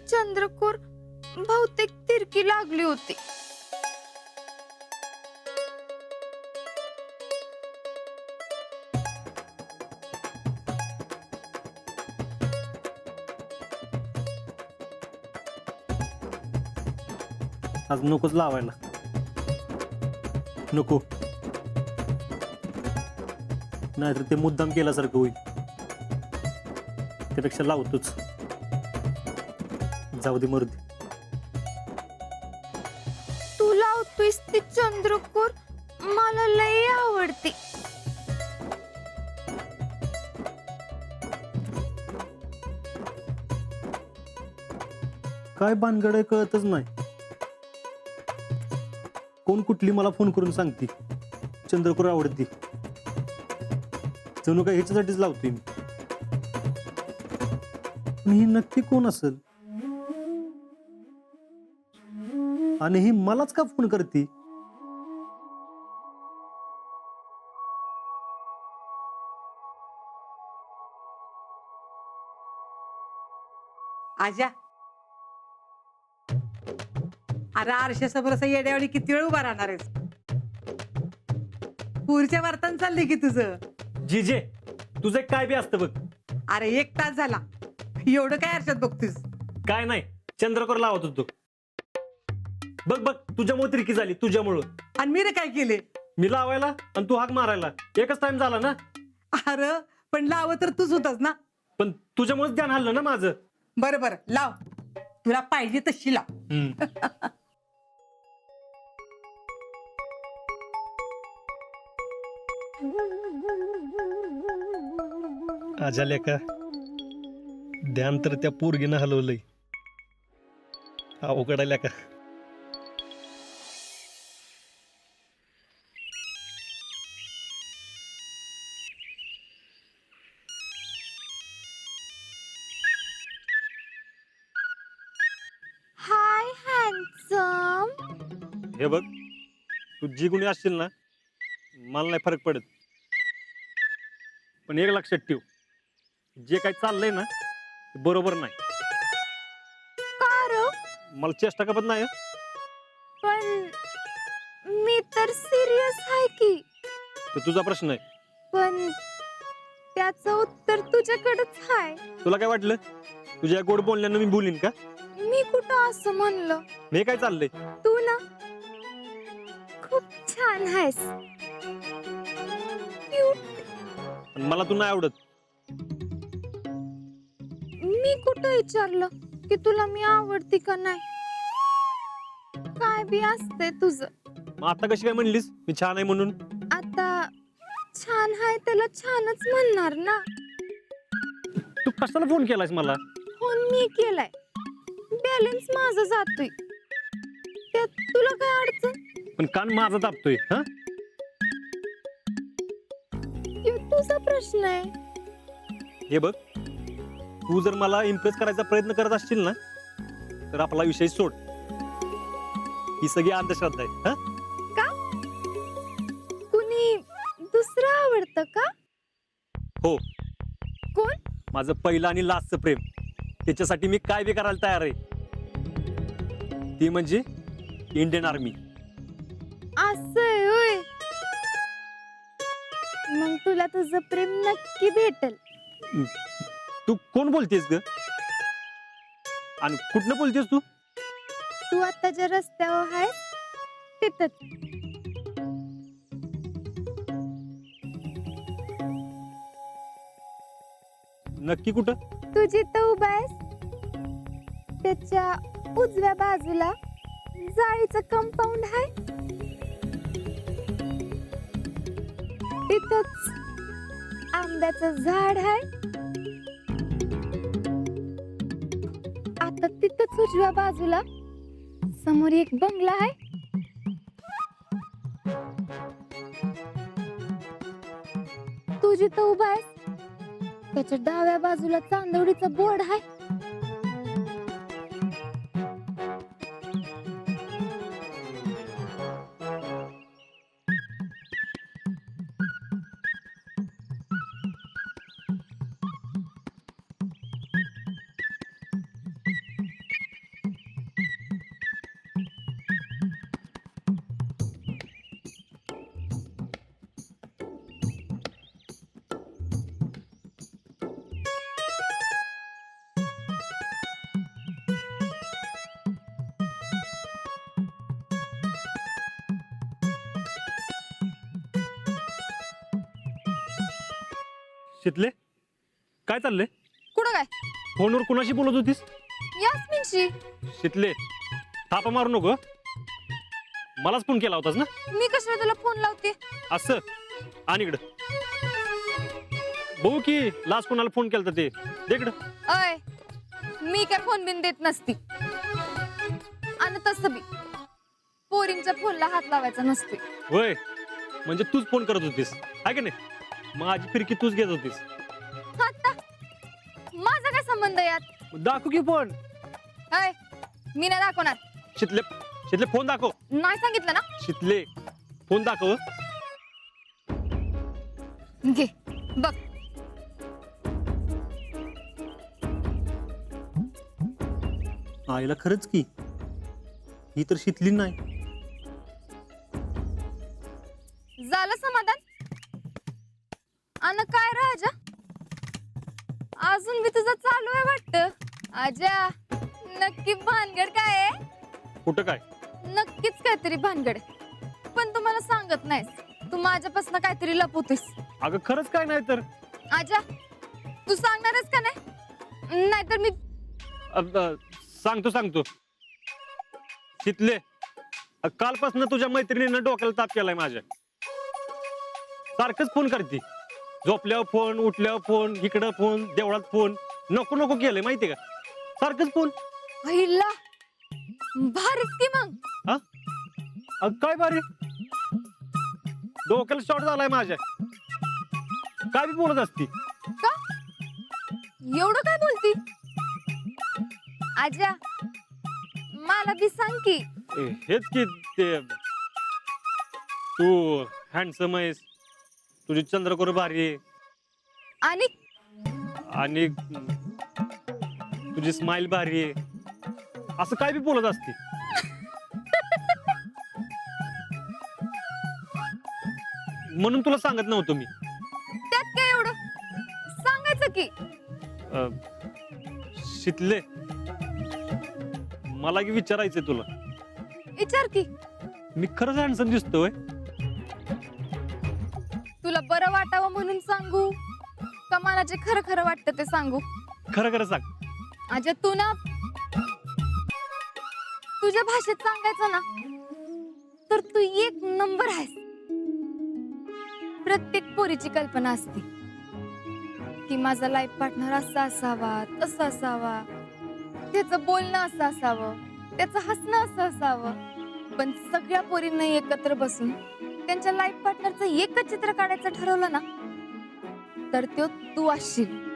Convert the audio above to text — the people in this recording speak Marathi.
चंद्रकोर बहुतेक तिरकी लागली होती. आज नकोच लावायला. नको, नाहीतर ते मुद्दाम केल्यासारखं होईल. त्यापेक्षा लावतोच. जाऊ दे, मरू दे. तू लावतोयस ती चंद्रकोर मला लई आवडते. काय भानगड आहे कळतच नाही. कोण कुठली मला फोन करून सांगते चंद्रकोर आवडती. जणू काय ह्याच्यासाठीच लावतोय मी. पण ही नक्की कोण असेल आणि ही मलाच का फोन करते? आजा, अरे आरशासमोर असं येड्यावानी किती वेळ उभा राहणार आहेस? पुरीच्या वर्तन चाललंय की तुझं. जीजे, तुझं काय बी असतं बघ. अरे 1 तास झाला, एवढं काय आरशात बघतोस? काय नाही, चंद्रकोर लावत होतो. बघ बघ, तुझ्यामुळे तिरकी झाली, तुझ्यामुळं. आणि मी रे काय केले? मी लावायला आणि तू हाक मारायला एकच टाइम झाला ना. अरे पण लाव तर तूच होतास ना. पण तुझ्यामुळेच ध्यान हल्लं ना माझं. बरं बरं लाव, तुला पाहिजे तशी लाव. आजाल्या का ध्यान तर त्या पोरगीनं हलवलंय. अवघड आल्या का. हाय हँडसम. हे बघ, तू जी गुणी असशील ना, मला नाही फरक पडत. पण एक लक्षात ठेव, जे काही चाललंय ना ते बरोबर नाही. का र? मला चेष्टा कपत नाही हं. पण मी तर सिरियस आहे की. तो तुझा प्रश्न आहे. पण त्याचं उत्तर तुझ्याकडेच आहे. तुला काय वाटलं तुझ्या गोड बोलण्यानं मी बोलीन का? मी कुठं असं म्हणलं? हे काय चाललंय? तू ना खूप छान आहेस. Cute. पण मला तू नाही आवडत. मी कुठं विचारलं की तुला मी आवडती का नाही? काय बी असते तुझं. मग आता कशी काय म्हणलीस मी छान आहे म्हणून? आता छान आहे त्याला छानच म्हणणार ना. तू कशाला फोन केलायस मला? फोन मी केलाय. बॅलन्स माझा जातोय. त्यात तुला काय अडचण? पण कान माझा दाबतोय. हा, ह्यो तुझा प्रश्न आहे. हे बघ, तू जर मला इम्प्रेस करायचा प्रयत्न करत असशील ना, तर आपला विषय सोड. ही सगळी अंधश्रद्धा आहे. हा, का? कुणी दुसरं आवडतं का? हो, कोण? माझं पहिलं आणि लास्टचं प्रेम. त्याच्यासाठी मी काय बी करायला तयार आहे. ती म्हणजे इंडियन आर्मी. असं होय. मग तुला तुझं प्रेम नक्की भेटल. तू कोण बोलतेस ग? आणि कुठनं बोलतेस तू? तू आता ज्या रस्त्यावर आहेस तिथंच. नक्की कुठं? तू जिथं उभा आहेस त्याच्या उजव्या बाजूला जाळीचं कंपाऊंड आहे. तिथंच आंब्याचं झाड आहे. आता तिथंच उजव्या बाजूला समोर एक बंगला आहे. तू जिथं उभा आहेस त्याच्या डाव्या बाजूला चांदवडीचा बोर्ड आहे. शितले काय चाललंय? कुठं काय? फोनवर कुणाशी बोलत होतीस? यास्मिनशी. शितले थापा मारू नको. मलाच फोन केला होतास ना? मी कशाला तुला फोन लावते? असं आणि इकडं बघू की लास्ट कोणाला फोन केला ते दे इकडं. अय, मी काय फोन बिन देत नसती. आणि तसं बी पोरींच्या फोनला हात लावायचा नसते. होय म्हणजे तूच फोन करत होतीस आहे का नाही? माझी फिरकी तूच घेत होतीस. आता माझा काय संबंध यात? दाखव की फोन. अय, मी नाही दाखवणार. शितले शितले फोन दाखव. नाही सांगितलं ना? शितले फोन दाखव. घे बघ. आईला खरंच की ही तर शितली नाही. झालं समाधान? आणि काय राजा, अजून बी तुझं चालू आहे वाटत. आजा, नक्की भानगड काय आहे? कुठं काय? नक्कीच काहीतरी भानगड आहे. पण तू मला सांगत नाहीस. तू माझ्यापासून काहीतरी लपवतोस. अगं खरंच काय नाही तर. आजा, तू सांगणारच का नाही? नाहीतर मी सांगतो शितले कालपासून तुझ्या मैत्रिणीनं डोक्याला ताप केलाय माझ्या. सारखंच फोन करते. झोपल्यावर फोन, उठल्यावर फोन, इकडं फोन, देवळात फोन. नको नको केलंय माहितीये का? सारखंच फोन. पहिला भारीच की मग. हा काय भारी? डोक्याला शॉर्ट झालाय माझ्या. काय बी बोलत असती. का एवढं काय बोलती? आजा, मला बी सांग की. हेच की ते तू हँडसम आहेस, तुझी चंद्रकोर भारी आहे आणि आणि तुझी स्माइल भारी आहे, असं काय बी बोलत असते. म्हणून तुला सांगत नव्हतो मी. त्यात काय एवढं सांगायचं की. शितले मला की विचारायचंय तुला. विचार की. मी खरंच हँडसम दिसतोय? तुला बरं वाटावं म्हणून सांगू का मला जे खरं खरं वाटतं ते सांगू? खरं खरं सांग. आजा, तू ना तुझ्या भाषेत सांगायचं ना तर तू एक नंबर आहेस. प्रत्येक पोरीची कल्पना असते की माझा लाईफ पार्टनर असा असावा, तसा असावा, त्याचं बोलणं असं असावं, त्याचं हसणं असं असावं. पण सगळ्या पोरींना एकत्र बसून त्यांच्या लाईफ पार्टनरचं एकच चित्र काढायचं ठरवलं ना तर तो तू असशील.